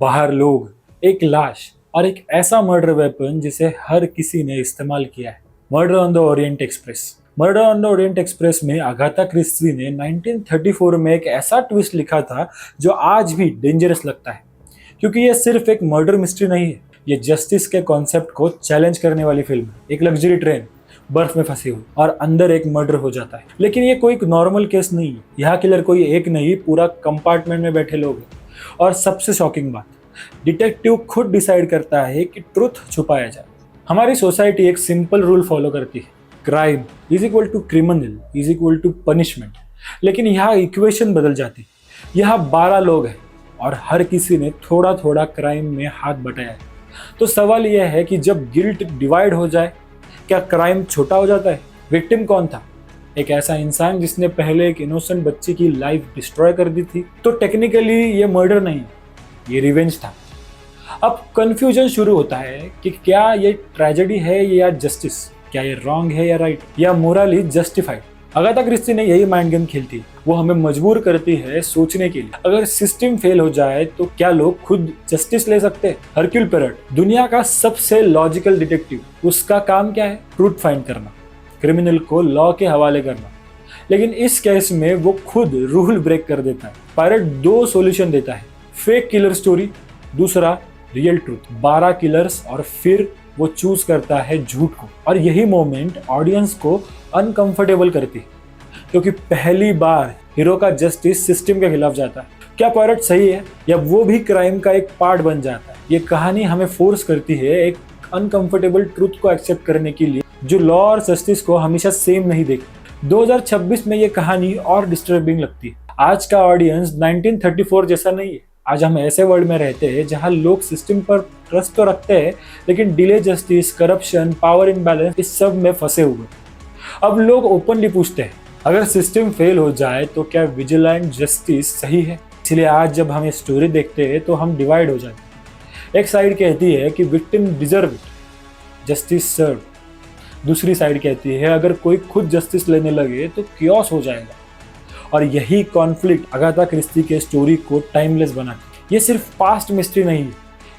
बाहर लोग, एक लाश और एक ऐसा मर्डर वेपन जिसे हर किसी ने इस्तेमाल किया है। Murder on the Orient express. Murder on the Orient express में अगाथा क्रिस्टी ने 1934 में एक ऐसा ट्विस्ट लिखा था जो आज भी डेंजरस लगता है, क्योंकि ये सिर्फ एक मर्डर मिस्ट्री नहीं है, ये जस्टिस के कॉन्सेप्ट को चैलेंज करने वाली फिल्म है। एक लग्जरी ट्रेन बर्फ में फंसी हुई और अंदर एक मर्डर हो जाता है, लेकिन ये कोई नॉर्मल केस नहीं है। यहाँ किलर कोई एक नहीं, पूरा कंपार्टमेंट में बैठे लोग हैं। और सबसे शॉकिंग बात, डिटेक्टिव खुद डिसाइड करता है कि ट्रुथ छुपाया जाए। हमारी सोसाइटी एक सिंपल रूल फॉलो करती है, crime is equal to criminal is equal to punishment. लेकिन यहाँ इक्वेशन बदल जाती है। यहाँ 12 लोग हैं और हर किसी ने थोड़ा थोड़ा क्राइम में हाथ बटाया है। तो सवाल यह है कि जब गिल्ट डिवाइड हो जाए, क्या क्राइम छोटा हो जाता है? विक्टिम कौन था? एक ऐसा इंसान जिसने पहले एक इनोसेंट बच्ची की लाइफ डिस्ट्रॉय कर दी थी। तो टेक्निकली ये मर्डर नहीं, ये रिवेंज था। अब कंफ्यूजन शुरू होता है कि क्या ये ट्रेजेडी है या जस्टिस, क्या ये रॉन्ग है या राइट, या मोरली जस्टिफाइड। अगाथा क्रिस्टी ने यही माइंड गेम खेलती है। वो हमें मजबूर करती है सोचने के लिए, अगर सिस्टम फेल हो जाए तो क्या लोग खुद जस्टिस ले सकते हैं? हरक्यूल पोयरोट, दुनिया का सबसे लॉजिकल डिटेक्टिव, उसका काम क्या है? ट्रूथ फाइंड करना, क्रिमिनल को लॉ के हवाले करना। लेकिन इस केस में वो खुद रूल ब्रेक कर देता है। पोयरोट 2 सॉल्यूशन देता है, फेक किलर स्टोरी, दूसरा रियल ट्रूथ। 12 किलर्स और फिर वो चूज करता है झूठ को। और यही मोमेंट ऑडियंस को अनकंफर्टेबल करती है, क्योंकि पहली बार हीरो का जस्टिस सिस्टम के खिलाफ जाता है। क्या पोयरोट सही है या वो भी क्राइम का एक पार्ट बन जाता है? ये कहानी हमें फोर्स करती है एक अनकंफर्टेबल ट्रूथ को एक्सेप्ट करने के लिए, जो लॉ और जस्टिस को हमेशा सेम नहीं देखती। 2026 में ये कहानी और डिस्टर्बिंग लगती है। आज का ऑडियंस 1934 जैसा नहीं है। आज हम ऐसे वर्ल्ड में रहते हैं जहां लोग सिस्टम पर ट्रस्ट तो रखते हैं, लेकिन delay justice, corruption, power imbalance, इस सब में फंसे हुए। अब लोग ओपनली पूछते हैं, अगर सिस्टम फेल हो जाए तो क्या विजिलेंट जस्टिस सही है? इसलिए आज जब हम ये स्टोरी देखते हैं तो हम डिवाइड हो जाते हैं। एक साइड कहती है कि विक्टिम डिजर्व इट, जस्टिस सर्व। दूसरी साइड कहती है अगर कोई खुद जस्टिस लेने लगे तो कियोस हो जाएगा। और यही कॉन्फ्लिक्ट अगाथा क्रिस्टी के स्टोरी को टाइमलेस बनाती। ये सिर्फ पास्ट मिस्ट्री नहीं है,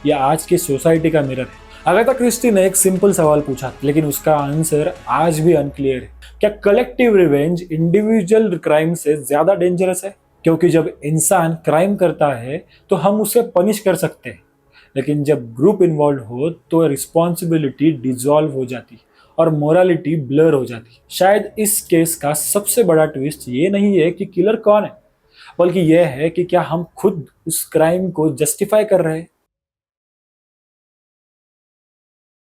ये आज की सोसाइटी का मिरर है। अगाथा क्रिस्टी ने एक सिंपल सवाल पूछा, लेकिन उसका आंसर आज भी अनक्लियर है। क्या कलेक्टिव रिवेंज इंडिविजुअल क्राइम से ज्यादा डेंजरस है? क्योंकि जब इंसान क्राइम करता है तो हम उसे पनिश कर सकते हैं, लेकिन जब ग्रुप इन्वॉल्व हो तो रिस्पॉन्सिबिलिटी डिसॉल्व हो जाती है और मोरालिटी ब्लर हो जाती है। शायद इस केस का सबसे बड़ा ट्विस्ट ये नहीं है कि किलर कौन है, बल्कि यह है कि क्या हम खुद उस क्राइम को जस्टिफाई कर रहे हैं।